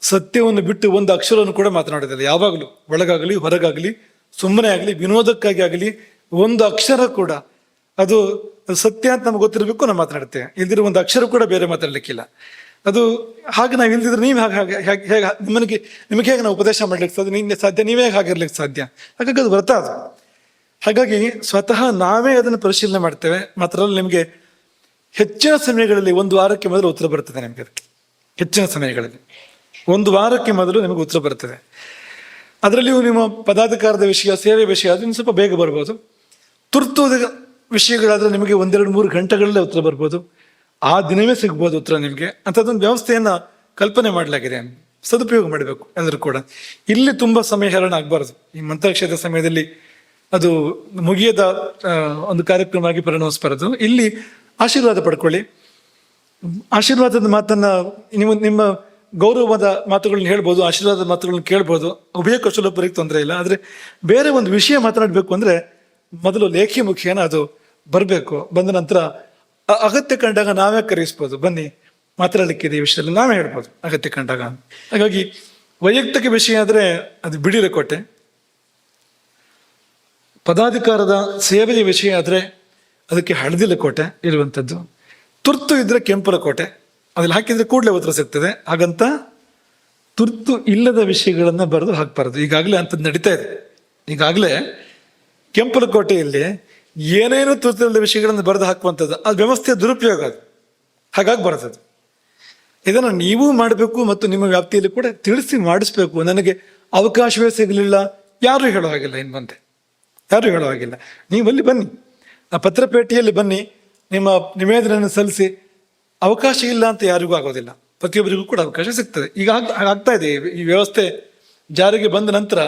ಸತ್ಯವನ್ನು ಬಿಟ್ಟು ಒಂದು ಅಕ್ಷರವನ್ನು ಕೂಡ ಮಾತನಾಡೋದಿಲ್ಲ. ಯಾವಾಗಲೂ ಒಳಗಾಗಲಿ ಹೊರಗಾಗಲಿ, ಸುಮ್ಮನೆ ಆಗಲಿ ವಿನೋದಕ್ಕಾಗಿ ಆಗಲಿ, ಒಂದು ಅಕ್ಷರ ಕೂಡ ಅದು ಸತ್ಯ ಅಂತ ನಮ್ಗೆ ಗೊತ್ತಿರಬೇಕು, ನಾವು ಮಾತನಾಡ್ತೇವೆ. ಇಲ್ದಿರೋ ಒಂದು ಅಕ್ಷರ ಕೂಡ ಬೇರೆ ಮಾತಾಡ್ಲಿಕ್ಕಿಲ್ಲ. ಅದು ಹಾಗೆ ನಾವು ಇಲ್ದಿದ್ರೆ ನೀವು ಹೇಗೆ ನಿಮಗೆ ಹೇಗೆ ನಾವು ಉಪದೇಶ ಮಾಡ್ಲಿಕ್ಕೆ ಸಾಧ್ಯ, ನೀವೇ ಹಾಗಿರ್ಲಿಕ್ಕೆ ಸಾಧ್ಯ? ಹಾಗಾಗಿ ಅದು ವ್ರತ ಅದು. ಹಾಗಾಗಿ ಸ್ವತಃ ನಾವೇ ಅದನ್ನು ಪರಿಶೀಲನೆ ಮಾಡ್ತೇವೆ. ಮಾತ್ರ ನಿಮಗೆ ಹೆಚ್ಚಿನ ಸಮಯಗಳಲ್ಲಿ ಒಂದು ವಾರಕ್ಕೆ ಮೊದಲು ಉತ್ತರ ಬರ್ತದೆ. ನಿಮಗೆ ಅದಕ್ಕೆ ಹೆಚ್ಚಿನ ಸಮಯಗಳಲ್ಲಿ ಒಂದು ವಾರಕ್ಕೆ ಮೊದಲು ನಿಮಗೆ ಉತ್ತರ ಬರ್ತದೆ. ಅದರಲ್ಲಿಯೂ ನಿಮ್ಮ ಪದಾಧಿಕಾರದ ವಿಷಯ, ಸೇವೆ ವಿಷಯ ಅದು ಸ್ವಲ್ಪ ಬೇಗ ಬರ್ಬೋದು. ತುರ್ತು ವಿಷಯಗಳಾದ್ರೆ ನಿಮಗೆ 1-2-3 ಗಂಟೆಗಳಲ್ಲೇ ಉತ್ತರ ಬರ್ಬೋದು. ಆ ದಿನವೇ ಸಿಗ್ಬೋದು ಉತ್ತರ ನಿಮಗೆ. ಅಂಥದ್ದೊಂದು ವ್ಯವಸ್ಥೆಯನ್ನ ಕಲ್ಪನೆ ಮಾಡಲಾಗಿದೆ, ಸದುಪಯೋಗ ಮಾಡಬೇಕು ಎಲ್ಲರೂ ಕೂಡ. ಇಲ್ಲಿ ತುಂಬಾ ಸಮಯ ಹರಣ ಆಗಬಾರ್ದು. ಈ ಮಂತ್ರಾಕ್ಷೇತ್ರ ಸಮಯದಲ್ಲಿ ಅದು ಮುಗಿಯದ ಒಂದು ಕಾರ್ಯಕ್ರಮ ಆಗಿ ಪರಿಣಮಿಸಬಾರದು. ಇಲ್ಲಿ ಆಶೀರ್ವಾದ ಪಡ್ಕೊಳ್ಳಿ. ಆಶೀರ್ವಾದದ ಮಾತನ್ನ ನಿಮ್ಮ ಗೌರವದ ಮಾತುಗಳನ್ನ ಹೇಳ್ಬೋದು, ಆಶೀರ್ವಾದದ ಮಾತುಗಳನ್ನ ಕೇಳ್ಬೋದು, ಉಭಯ ಕುಶಲೋಪರಿಗೆ ತೊಂದರೆ ಇಲ್ಲ. ಆದ್ರೆ ಬೇರೆ ಒಂದು ವಿಷಯ ಮಾತನಾಡಬೇಕು ಅಂದ್ರೆ ಮೊದಲು ಲೇಖಿ ಮುಖೇನ ಅದು ಬರಬೇಕು. ಬಂದ ನಂತರ ಅಗತ್ಯ ಕಂಡಾಗ ನಾವೇ ಕರೆಯಿಸ್ಬೋದು, ಬನ್ನಿ ಮಾತಾಡಲಿಕ್ಕಿದೆ ಈ ವಿಷಯದಲ್ಲಿ ನಾವೇ ಹೇಳ್ಬೋದು ಅಗತ್ಯ ಕಂಡಾಗ. ಹಾಗಾಗಿ ವೈಯಕ್ತಿಕ ವಿಷಯ ಆದ್ರೆ ಅದು ಬಿಡಿರ ಕೋಟೆ, ಪದಾಧಿಕಾರದ ಸೇವೆಯ ವಿಷಯ ಆದ್ರೆ ಅದಕ್ಕೆ ಹಳದಿಲ ಕೋಟೆ ಇರುವಂಥದ್ದು, ತುರ್ತು ಇದ್ರೆ ಕೆಂಪುರ ಕೋಟೆ, ಅದ್ರಲ್ಲಿ ಹಾಕಿದ್ರೆ ಕೂಡಲೇ ಉತ್ತರ ಸಿಗ್ತದೆ. ಹಾಗಂತ ತುರ್ತು ಇಲ್ಲದ ವಿಷಯಗಳನ್ನ ಬರೆದು ಹಾಕ್ಬಾರ್ದು. ಈಗಾಗಲೇ ಅಂಥದ್ದು ನಡೀತಾ ಇದೆ. ಈಗಾಗಲೇ ಕೆಂಪುರ ಕೋಟೆಯಲ್ಲಿ ಏನೇನು ತುರ್ತು ಇಲ್ಲದ ವಿಷಯಗಳನ್ನು ಬರೆದು ಹಾಕುವಂಥದ್ದು, ಅದು ವ್ಯವಸ್ಥೆಯ ದುರುಪಯೋಗ. ಅದು ಹಾಗಾಗಿ ಬರ್ತದೆ. ಇದನ್ನು ನೀವು ಮಾಡಬೇಕು ಮತ್ತು ನಿಮ್ಮ ವ್ಯಾಪ್ತಿಯಲ್ಲಿ ಕೂಡ ತಿಳಿಸಿ ಮಾಡಿಸ್ಬೇಕು. ನನಗೆ ಅವಕಾಶವೇ ಸಿಗಲಿಲ್ಲ, ಯಾರು ಹೇಳೋ ಹಾಗಿಲ್ಲ, ಇನ್ನು ಮುಂದೆ ಯಾರು ಹೇಳೋ ಹಾಗಿಲ್ಲ. ನೀವು ಅಲ್ಲಿ ಬನ್ನಿ, ಆ ಪತ್ರಪೇಟೆಯಲ್ಲಿ ಬನ್ನಿ, ನಿಮ್ಮ ನಿವೇದನೆಯನ್ನು ಸಲ್ಲಿಸಿ. ಅವಕಾಶ ಇಲ್ಲ ಅಂತ ಯಾರಿಗೂ ಆಗೋದಿಲ್ಲ, ಪ್ರತಿಯೊಬ್ಬರಿಗೂ ಕೂಡ ಅವಕಾಶ ಸಿಗ್ತದೆ. ಈಗ ಆಗ್ತಾ ಇದೆ. ಈ ವ್ಯವಸ್ಥೆ ಜಾರಿಗೆ ಬಂದ ನಂತರ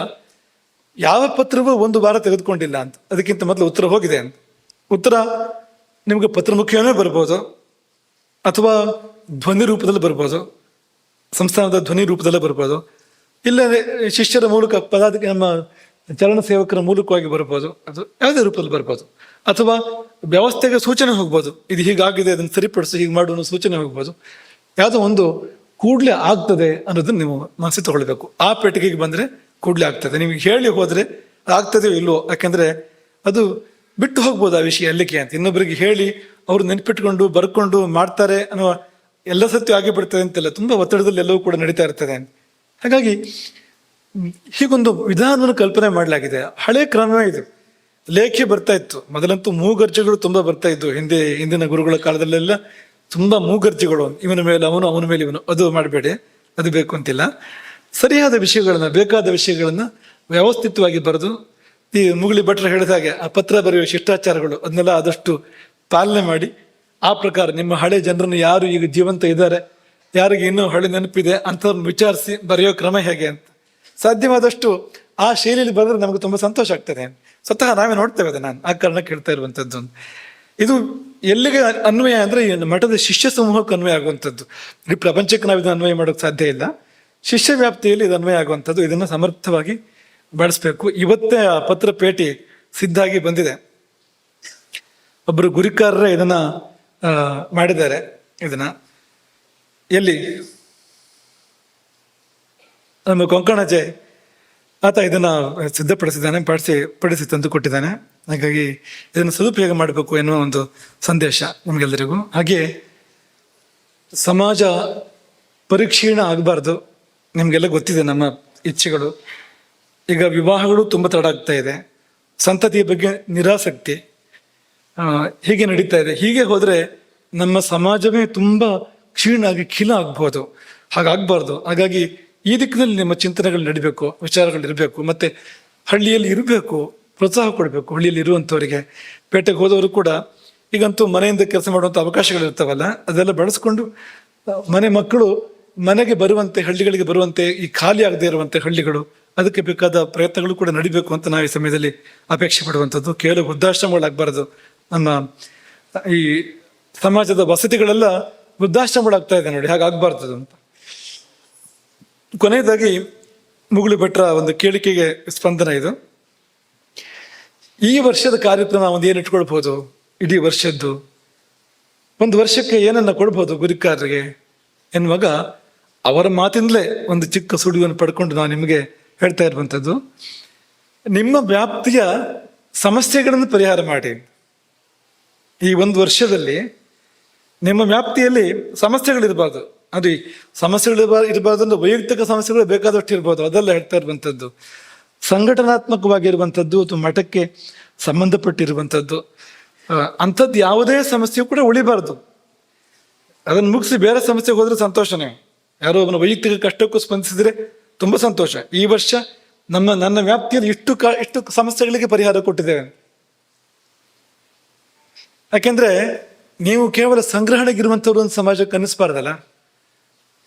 ಯಾವ ಪತ್ರವೂ 1 ವಾರ ತೆಗೆದುಕೊಂಡಿಲ್ಲ ಅಂತ, ಅದಕ್ಕಿಂತ ಮೊದಲು ಉತ್ತರ ಹೋಗಿದೆ ಅಂತ. ಉತ್ತರ ನಿಮಗೆ ಪತ್ರ ಮುಖೇನೇ ಬರ್ಬೋದು, ಅಥವಾ ಧ್ವನಿ ರೂಪದಲ್ಲಿ ಬರ್ಬೋದು, ಸಂಸ್ಥಾನದ ಧ್ವನಿ ರೂಪದಲ್ಲೇ ಬರ್ಬೋದು, ಇಲ್ಲ ಶಿಷ್ಯರ ಮೂಲಕ ನಮ್ಮ ಚರಣ ಸೇವಕರ ಮೂಲಕವಾಗಿ ಬರ್ಬೋದು, ಅದು ಯಾವುದೇ ರೂಪದಲ್ಲಿ ಬರ್ಬೋದು, ಅಥವಾ ವ್ಯವಸ್ಥೆಗೆ ಸೂಚನೆ ಹೋಗ್ಬೋದು, ಇದು ಹೀಗಾಗಿದೆ ಅದನ್ನು ಸರಿಪಡಿಸಿ ಹೀಗೆ ಮಾಡು ಅನ್ನೋ ಸೂಚನೆ ಹೋಗ್ಬೋದು. ಯಾವುದೋ ಒಂದು ಕೂಡಲೇ ಆಗ್ತದೆ ಅನ್ನೋದನ್ನ ನೀವು ಮನಸ್ಸಿಗೆ ತಗೊಳ್ಬೇಕು. ಆ ಪೆಟ್ಟಿಗೆಗೆ ಬಂದರೆ ಕೂಡಲೇ ಆಗ್ತದೆ. ನಿಮಗೆ ಹೇಳಿ ಹೋದರೆ ಆಗ್ತದೆಯೋ ಇಲ್ವೋ, ಯಾಕೆಂದ್ರೆ ಅದು ಬಿಟ್ಟು ಹೋಗ್ಬೋದು ಆ ವಿಷಯ ಅಲ್ಲಿಗೆ ಅಂತ. ಇನ್ನೊಬ್ಬರಿಗೆ ಹೇಳಿ ಅವ್ರು ನೆನಪಿಟ್ಕೊಂಡು ಬರ್ಕೊಂಡು ಮಾಡ್ತಾರೆ ಅನ್ನೋ ಎಲ್ಲ ಸತ್ಯ ಆಗಿ ಬಿಡ್ತದೆ ಅಂತೆಲ್ಲ ತುಂಬ ಒತ್ತಡದಲ್ಲಿ ಎಲ್ಲವೂ ಕೂಡ ನಡೀತಾ ಇರ್ತದೆ. ಹಾಗಾಗಿ ಹೀಗೊಂದು ವಿಧಾನವನ್ನು ಕಲ್ಪನೆ ಮಾಡಲಾಗಿದೆ. ಹಳೆ ಕ್ರಮವೇ ಇದು. ಲೇಖೆ ಬರ್ತಾ ಇತ್ತು ಮೊದಲಂತೂ, ಮೂಗರ್ಜೆಗಳು ತುಂಬ ಬರ್ತಾ ಇದ್ವು ಹಿಂದಿನ ಗುರುಗಳ ಕಾಲದಲ್ಲೆಲ್ಲ ತುಂಬ ಮೂಗರ್ಜಿಗಳು, ಇವನ ಮೇಲೆ ಅವನು, ಅವನ ಮೇಲೆ ಇವನು, ಅದು ಮಾಡಬೇಡಿ, ಅದು ಬೇಕು ಅಂತಿಲ್ಲ. ಸರಿಯಾದ ವಿಷಯಗಳನ್ನ, ಬೇಕಾದ ವಿಷಯಗಳನ್ನ ವ್ಯವಸ್ಥಿತವಾಗಿ ಬರೆದು, ಈ ಮುಗುಳಿ ಭಟ್ರು ಹೇಳಿದ ಹಾಗೆ ಆ ಪತ್ರ ಬರೆಯುವ ಶಿಷ್ಟಾಚಾರಗಳು ಅದನ್ನೆಲ್ಲ ಆದಷ್ಟು ಪಾಲನೆ ಮಾಡಿ, ಆ ಪ್ರಕಾರ ನಿಮ್ಮ ಹಳೆ ಜನರನ್ನು ಯಾರು ಈಗ ಜೀವಂತ ಇದ್ದಾರೆ, ಯಾರಿಗೆ ಇನ್ನೂ ಹಳೆ ನೆನಪಿದೆ ಅಂಥವ್ರನ್ನ ವಿಚಾರಿಸಿ ಬರೆಯೋ ಕ್ರಮ ಹೇಗೆ ಅಂತ ಸಾಧ್ಯವಾದಷ್ಟು ಆ ಶೈಲಿಯಲ್ಲಿ ಬರೆದ್ರೆ ನಮಗೆ ತುಂಬ ಸಂತೋಷ ಆಗ್ತದೆ. ಸ್ವತಃ ನಾವೇ ನೋಡ್ತೇವೆ ಅದು, ನಾನು ಆ ಕಾರಣ ಕೇಳ್ತಾ ಇರುವಂಥದ್ದು. ಇದು ಎಲ್ಲಿಗೆ ಅನ್ವಯ ಅಂದರೆ ಈ ಮಠದ ಶಿಷ್ಯ ಸಮೂಹಕ್ಕೆ ಅನ್ವಯ ಆಗುವಂಥದ್ದು. ಈ ಪ್ರಪಂಚಕ್ಕೆ ನಾವು ಇದನ್ನು ಅನ್ವಯ ಮಾಡೋಕ್ಕೆ ಸಾಧ್ಯ ಇಲ್ಲ. ಶಿಷ್ಯ ವ್ಯಾಪ್ತಿಯಲ್ಲಿ ಇದು ಅನ್ವಯ ಆಗುವಂಥದ್ದು. ಇದನ್ನು ಸಮರ್ಥವಾಗಿ ಬಳಸಬೇಕು. ಇವತ್ತೇ ಆ ಪತ್ರ ಪೇಟಿ ಸಿದ್ಧಾಗಿ ಬಂದಿದೆ. ಒಬ್ಬರು ಗುರಿಕಾರರೇ ಇದನ್ನ ಮಾಡಿದ್ದಾರೆ. ಇದನ್ನ ಎಲ್ಲಿ ನಮ್ಮ ಕೊಂಕಣಜೆ ಆತ ಇದನ್ನ ಸಿದ್ಧಪಡಿಸಿದ್ದಾನೆ, ಪಡಿಸಿ ತಂದು ಕೊಟ್ಟಿದ್ದಾನೆ. ಹಾಗಾಗಿ ಇದನ್ನು ಸದುಪಯೋಗ ಮಾಡಬೇಕು ಎನ್ನುವ ಒಂದು ಸಂದೇಶ ನಮಗೆಲ್ಲರಿಗೂ. ಹಾಗೆ ಸಮಾಜ ಪರಿಕ್ಷೀಣ ಆಗಬಾರ್ದು. ನಿಮಗೆಲ್ಲ ಗೊತ್ತಿದೆ ನಮ್ಮ ಇಚ್ಛೆಗಳು. ಈಗ ವಿವಾಹಗಳು ತುಂಬ ತಡ ಆಗ್ತಾ ಇದೆ, ಸಂತತಿಯ ಬಗ್ಗೆ ನಿರಾಸಕ್ತಿ ಹೀಗೆ ನಡೀತಾ ಇದೆ. ಹೀಗೆ ಹೋದರೆ ನಮ್ಮ ಸಮಾಜವೇ ತುಂಬ ಕ್ಷೀಣ ಆಗಿ ಖಿಲ ಆಗ್ಬೋದು. ಹಾಗಾಗಬಾರ್ದು. ಹಾಗಾಗಿ ಈ ದಿಕ್ಕಿನಲ್ಲಿ ನಿಮ್ಮ ಚಿಂತನೆಗಳು ನಡಿಬೇಕು, ವಿಚಾರಗಳಿರಬೇಕು. ಮತ್ತೆ ಹಳ್ಳಿಯಲ್ಲಿ ಇರಬೇಕು, ಪ್ರೋತ್ಸಾಹ ಕೊಡಬೇಕು ಹಳ್ಳಿಯಲ್ಲಿ ಇರುವಂಥವರಿಗೆ. ಪೇಟೆಗೆ ಹೋದವರು ಕೂಡ ಈಗಂತೂ ಮನೆಯಿಂದ ಕೆಲಸ ಮಾಡುವಂಥ ಅವಕಾಶಗಳಿರ್ತಾವಲ್ಲ, ಅದೆಲ್ಲ ಬಳಸ್ಕೊಂಡು ಮನೆ ಮಕ್ಕಳು ಮನೆಗೆ ಬರುವಂತೆ, ಹಳ್ಳಿಗಳಿಗೆ ಬರುವಂತೆ, ಈ ಖಾಲಿ ಆಗದೆ ಇರುವಂತೆ ಹಳ್ಳಿಗಳು, ಅದಕ್ಕೆ ಬೇಕಾದ ಪ್ರಯತ್ನಗಳು ಕೂಡ ನಡಿಬೇಕು ಅಂತ ನಾವು ಈ ಸಮಯದಲ್ಲಿ ಅಪೇಕ್ಷೆ ಪಡುವಂಥದ್ದು. ಕೇವಲ ವೃದ್ಧಾಶ್ರಮಗಳಾಗಬಾರ್ದು. ನಮ್ಮ ಈ ಸಮಾಜದ ವಸತಿಗಳೆಲ್ಲ ವೃದ್ಧಾಶ್ರಮಗಳಾಗ್ತಾ ಇದೆ ನೋಡಿ, ಹಾಗಾಗಬಾರ್ದು ಅಂತ. ಕೊನೆಯದಾಗಿ ಮುಗುಳಿ ಭಟ್ರ ಒಂದು ಕೇಳಿಕೆಗೆ ಸ್ಪಂದನ ಇದು. ಈ ವರ್ಷದ ಕಾರ್ಯಕ್ರಮ ಒಂದು ಏನು ಇಟ್ಕೊಳ್ಬೋದು, ಇಡೀ ವರ್ಷದ್ದು ಒಂದು ವರ್ಷಕ್ಕೆ ಏನನ್ನ ಕೊಡ್ಬೋದು ಗುರಿಕಾರರಿಗೆ ಎನ್ನುವಾಗ ಅವರ ಮಾತಿಂದಲೇ ಒಂದು ಚಿಕ್ಕ ಸುಳಿವನ್ನು ಪಡ್ಕೊಂಡು ನಾವು ನಿಮಗೆ ಹೇಳ್ತಾ ಇರುವಂಥದ್ದು, ನಿಮ್ಮ ವ್ಯಾಪ್ತಿಯ ಸಮಸ್ಯೆಗಳನ್ನು ಪರಿಹಾರ ಮಾಡಿ. ಈ ಒಂದು ವರ್ಷದಲ್ಲಿ ನಿಮ್ಮ ವ್ಯಾಪ್ತಿಯಲ್ಲಿ ಸಮಸ್ಯೆಗಳಿರಬಾರ್ದು. ಅದು ಈ ಸಮಸ್ಯೆಗಳು ಇರಬಾರ್ದು ಅಂದ್ರೆ ವೈಯಕ್ತಿಕ ಸಮಸ್ಯೆಗಳು ಬೇಕಾದಷ್ಟು ಇರ್ಬೋದು, ಅದೆಲ್ಲ ಹೇಳ್ತಾ ಇರುವಂಥದ್ದು. ಸಂಘಟನಾತ್ಮಕವಾಗಿರುವಂಥದ್ದು ಅಥವಾ ಮಠಕ್ಕೆ ಸಂಬಂಧಪಟ್ಟಿರುವಂಥದ್ದು ಅಂಥದ್ದು ಯಾವುದೇ ಸಮಸ್ಯೆ ಕೂಡ ಉಳಿಬಾರ್ದು. ಅದನ್ನು ಮುಗಿಸಿ ಬೇರೆ ಸಮಸ್ಯೆಗೆ ಹೋದ್ರೆ ಸಂತೋಷನೇ. ಯಾರೋ ಒಬ್ಬನ ವೈಯಕ್ತಿಕ ಕಷ್ಟಕ್ಕೂ ಸ್ಪಂದಿಸಿದ್ರೆ ತುಂಬ ಸಂತೋಷ. ಈ ವರ್ಷ ನನ್ನ ವ್ಯಾಪ್ತಿಯಲ್ಲಿ ಇಷ್ಟು ಸಮಸ್ಯೆಗಳಿಗೆ ಪರಿಹಾರ ಕೊಟ್ಟಿದ್ದೇವೆ. ಯಾಕೆಂದ್ರೆ ನೀವು ಕೇವಲ ಸಂಗ್ರಹಣೆಗಿರುವಂಥವ್ರು ಒಂದು ಸಮಾಜಕ್ಕೆ ಅನ್ನಿಸ್ಬಾರ್ದಲ್ಲ.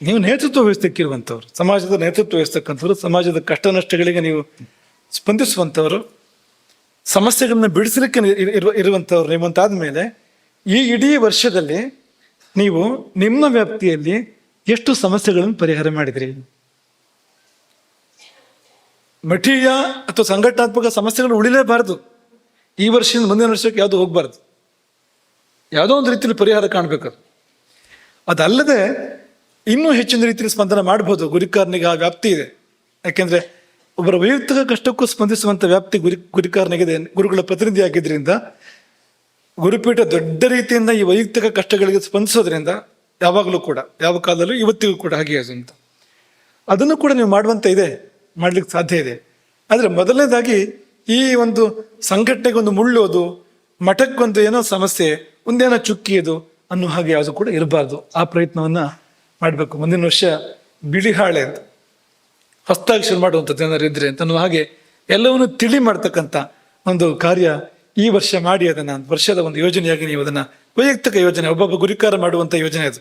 ನೀವು ನೇತೃತ್ವ ವಹಿಸ್ತಕ್ಕಿರುವಂಥವ್ರು, ಸಮಾಜದ ನೇತೃತ್ವ ವಹಿಸ್ತಕ್ಕಂಥವ್ರು, ಸಮಾಜದ ಕಷ್ಟ ನಷ್ಟಗಳಿಗೆ ನೀವು ಸ್ಪಂದಿಸುವಂಥವ್ರು, ಸಮಸ್ಯೆಗಳನ್ನ ಬಿಡಿಸಲಿಕ್ಕೆ ಇರುವಂಥವ್ರು ನೀವಂತಾದ್ಮೇಲೆ ಈ ಇಡೀ ವರ್ಷದಲ್ಲಿ ನೀವು ನಿಮ್ಮ ವ್ಯಾಪ್ತಿಯಲ್ಲಿ ಎಷ್ಟು ಸಮಸ್ಯೆಗಳನ್ನು ಪರಿಹಾರ ಮಾಡಿದ್ರಿ? ಮಠೀಯ ಅಥವಾ ಸಂಘಟನಾತ್ಮಕ ಸಮಸ್ಯೆಗಳು ಉಳಿಲೇಬಾರದು. ಈ ವರ್ಷದಿಂದ ಮುಂದಿನ ವರ್ಷಕ್ಕೆ ಯಾವುದು ಹೋಗ್ಬಾರ್ದು. ಯಾವುದೋ ಒಂದು ರೀತಿಯಲ್ಲಿ ಪರಿಹಾರ ಕಾಣಬೇಕು. ಅದಲ್ಲದೆ ಇನ್ನೂ ಹೆಚ್ಚಿನ ರೀತಿಯಲ್ಲಿ ಸ್ಪಂದನ ಮಾಡ್ಬೋದು. ಗುರಿಕಾರನಿಗೆ ಆ ವ್ಯಾಪ್ತಿ ಇದೆ. ಯಾಕೆಂದ್ರೆ ಒಬ್ಬರ ವೈಯಕ್ತಿಕ ಕಷ್ಟಕ್ಕೂ ಸ್ಪಂದಿಸುವಂಥ ವ್ಯಾಪ್ತಿ ಗುರಿಕಾರನಿಗಿದೆ. ಗುರುಗಳ ಪ್ರತಿನಿಧಿ ಆಗಿದ್ರಿಂದ ಗುರುಪೀಠ ದೊಡ್ಡ ರೀತಿಯಿಂದ ಈ ವೈಯಕ್ತಿಕ ಕಷ್ಟಗಳಿಗೆ ಸ್ಪಂದಿಸೋದ್ರಿಂದ ಯಾವಾಗಲೂ ಕೂಡ, ಯಾವ ಕಾಲದಲ್ಲೂ ಇವತ್ತಿಗೂ ಕೂಡ ಹಾಗೆ ಅಂತ ಅದನ್ನು ಕೂಡ ನೀವು ಮಾಡುವಂತ ಇದೆ, ಮಾಡ್ಲಿಕ್ಕೆ ಸಾಧ್ಯ ಇದೆ. ಆದರೆ ಮೊದಲನೇದಾಗಿ ಈ ಒಂದು ಸಂಘಟನೆಗೆ ಒಂದು ಮುಳ್ಳೋದು, ಮಠಕ್ಕೊಂದು ಏನೋ ಸಮಸ್ಯೆ, ಒಂದೇನೋ ಚುಕ್ಕಿಯೋದು ಅನ್ನೋ ಹಾಗೆ ಯಾವುದು ಕೂಡ ಇರಬಾರ್ದು. ಆ ಪ್ರಯತ್ನವನ್ನ ಮಾಡಬೇಕು. ಮುಂದಿನ ವರ್ಷ ಬಿಳಿಹಾಳೆ ಅಂತ ಹೊಸದಾಗಿ ಶುರು ಮಾಡುವಂಥದ್ದು ಏನಾದ್ರು ಇದ್ರೆ ಅಂತ ಅನ್ನೋ ಹಾಗೆ ಎಲ್ಲವನ್ನು ತಿಳಿ ಮಾಡ್ತಕ್ಕಂಥ ಒಂದು ಕಾರ್ಯ ಈ ವರ್ಷ ಮಾಡಿ ಅದನ್ನ ವರ್ಷದ ಒಂದು ಯೋಜನೆಯಾಗಿ ನೀವು ಅದನ್ನ, ವೈಯಕ್ತಿಕ ಯೋಜನೆ, ಒಬ್ಬೊಬ್ಬ ಗುರಿಕಾರ ಮಾಡುವಂಥ ಯೋಜನೆ ಅದು,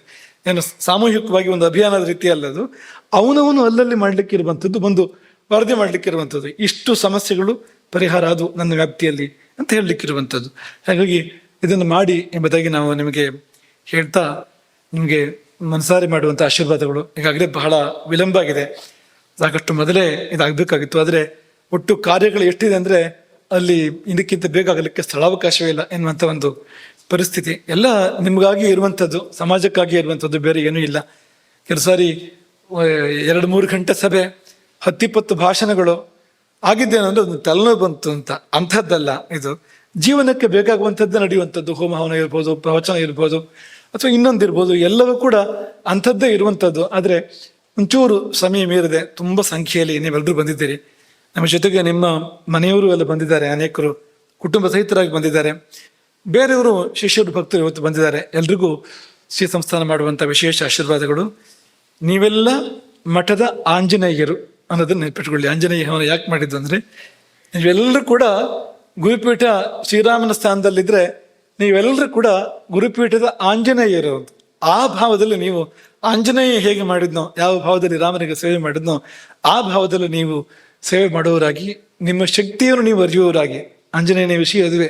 ಏನು ಸಾಮೂಹಿಕವಾಗಿ ಒಂದು ಅಭಿಯಾನದ ರೀತಿ ಅಲ್ಲದು, ಅವನವನು ಅಲ್ಲಲ್ಲಿ ಮಾಡ್ಲಿಕ್ಕೆ ಇರುವಂಥದ್ದು, ಒಂದು ವರದಿ ಮಾಡ್ಲಿಕ್ಕೆ ಇರುವಂಥದ್ದು, ಇಷ್ಟು ಸಮಸ್ಯೆಗಳು ಪರಿಹಾರ ಅದು ನನ್ನ ವ್ಯಾಪ್ತಿಯಲ್ಲಿ ಅಂತ ಹೇಳಲಿಕ್ಕಿರುವಂಥದ್ದು. ಹಾಗಾಗಿ ಇದನ್ನು ಮಾಡಿ ಎಂಬುದಾಗಿ ನಾವು ನಿಮಗೆ ಹೇಳ್ತಾ, ನಿಮಗೆ ಮನಸಾರಿ ಮಾಡುವಂಥ ಆಶೀರ್ವಾದಗಳು. ಈಗಾಗಲೇ ಬಹಳ ವಿಳಂಬ ಆಗಿದೆ. ಸಾಕಷ್ಟು ಮೊದಲೇ ಇದಾಗಬೇಕಾಗಿತ್ತು. ಆದರೆ ಒಟ್ಟು ಕಾರ್ಯಗಳು ಎಷ್ಟಿದೆ ಅಂದರೆ ಅಲ್ಲಿ ಇದಕ್ಕಿಂತ ಬೇಗ ಆಗಲಿಕ್ಕೆ ಸ್ಥಳಾವಕಾಶವೇ ಇಲ್ಲ ಎನ್ನುವಂಥ ಒಂದು ಪರಿಸ್ಥಿತಿ. ಎಲ್ಲ ನಿಮಗಾಗಿ ಇರುವಂಥದ್ದು, ಸಮಾಜಕ್ಕಾಗಿ ಇರುವಂಥದ್ದು, ಬೇರೆ ಏನೂ ಇಲ್ಲ. ಕೆಲವು ಸಾರಿ 2-3 ಗಂಟೆ ಸಭೆ, 10-20 ಭಾಷಣಗಳು ಆಗಿದ್ದೇನೆ ಅಂದರೆ ಒಂದು ತಲೆನೋವು ಬಂತು ಅಂತ. ಅಂಥದ್ದಲ್ಲ ಇದು. ಜೀವನಕ್ಕೆ ಬೇಕಾಗುವಂಥದ್ದು ನಡೆಯುವಂಥದ್ದು. ಹೋಮ ಹವನ ಇರ್ಬೋದು, ಪ್ರವಚನ ಇರ್ಬೋದು, ಅಥವಾ ಇನ್ನೊಂದಿರ್ಬೋದು, ಎಲ್ಲವೂ ಕೂಡ ಅಂಥದ್ದೇ ಇರುವಂಥದ್ದು. ಆದರೆ ಒಂಚೂರು ಸಮಯ ಮೀರಿದೆ. ತುಂಬ ಸಂಖ್ಯೆಯಲ್ಲಿ ನೀವೆಲ್ಲರೂ ಬಂದಿದ್ದೀರಿ. ನಮ್ಮ ಜೊತೆಗೆ ನಿಮ್ಮ ಮನೆಯವರು ಎಲ್ಲ ಬಂದಿದ್ದಾರೆ, ಅನೇಕರು ಕುಟುಂಬ ಸಹಿತರಾಗಿ ಬಂದಿದ್ದಾರೆ. ಬೇರೆಯವರು ಶಿಷ್ಯರು ಭಕ್ತರು ಇವತ್ತು ಬಂದಿದ್ದಾರೆ. ಎಲ್ರಿಗೂ ಶ್ರೀ ಸಂಸ್ಥಾನ ಮಾಡುವಂಥ ವಿಶೇಷ ಆಶೀರ್ವಾದಗಳು. ನೀವೆಲ್ಲ ಮಠದ ಆಂಜನೇಯರು ಅನ್ನೋದನ್ನ ನೆನಪಿಟ್ಕೊಳ್ಳಿ. ಆಂಜನೇಯ ಹವನ ಯಾಕೆ ಮಾಡಿದ್ದು ಅಂದರೆ, ನೀವೆಲ್ಲರೂ ಕೂಡ ಗುರುಪೀಠ ಶ್ರೀರಾಮನ ಸ್ಥಾನದಲ್ಲಿದ್ದರೆ ನೀವೆಲ್ಲರೂ ಕೂಡ ಗುರುಪೀಠದ ಆಂಜನೇಯರು. ಆ ಭಾವದಲ್ಲಿ ನೀವು ಆಂಜನೇಯ ಹೇಗೆ ಮಾಡಿದ್ನೋ, ಯಾವ ಭಾವದಲ್ಲಿ ರಾಮನಿಗೆ ಸೇವೆ ಮಾಡಿದ್ನೋ ಆ ಭಾವದಲ್ಲಿ ನೀವು ಸೇವೆ ಮಾಡುವವರಾಗಿ, ನಿಮ್ಮ ಶಕ್ತಿಯನ್ನು ನೀವು ಅರಿಯುವವರಾಗಿ, ಆಂಜನೇಯನ ವಿಷಯ ಅದುವೇ,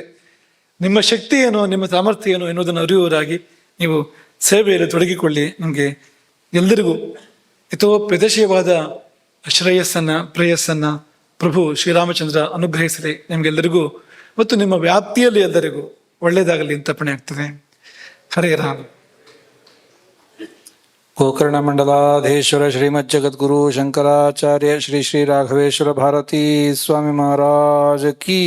ನಿಮ್ಮ ಶಕ್ತಿ ಏನು, ನಿಮ್ಮ ಸಾಮರ್ಥ್ಯ ಏನು ಎನ್ನುವುದನ್ನು ಅರಿಯುವವರಾಗಿ ನೀವು ಸೇವೆಯಲ್ಲಿ ತೊಡಗಿಕೊಳ್ಳಿ. ನಿಮಗೆ ಎಲ್ಲರಿಗೂ ಹಿತೋಪದೇಶವಾದ ಶ್ರೇಯಸ್ಸನ್ನು, ಪ್ರೇಯಸ್ಸನ್ನು ಪ್ರಭು ಶ್ರೀರಾಮಚಂದ್ರ ಅನುಗ್ರಹಿಸಲಿ. ನಿಮಗೆಲ್ಲರಿಗೂ ಮತ್ತು ನಿಮ್ಮ ವ್ಯಾಪ್ತಿಯಲ್ಲಿ ಎಲ್ಲರಿಗೂ ಒಳ್ಳೆಯದಾಗಲಿ ಅಂತ ಪಣೆ ಆಗ್ತದೆ. ಹರೇ ರಾಮ. ಗೋಕರ್ಣ ಮಂಡಲಾಧೀಶ್ವರ ಶ್ರೀಮಜ್ಜಗದ್ಗುರು ಶಂಕರಾಚಾರ್ಯ ಶ್ರೀ ಶ್ರೀ ರಾಘವೇಶ್ವರ ಭಾರತೀ ಸ್ವಾಮಿ ಮಹಾರಾಜ್ ಕೀ.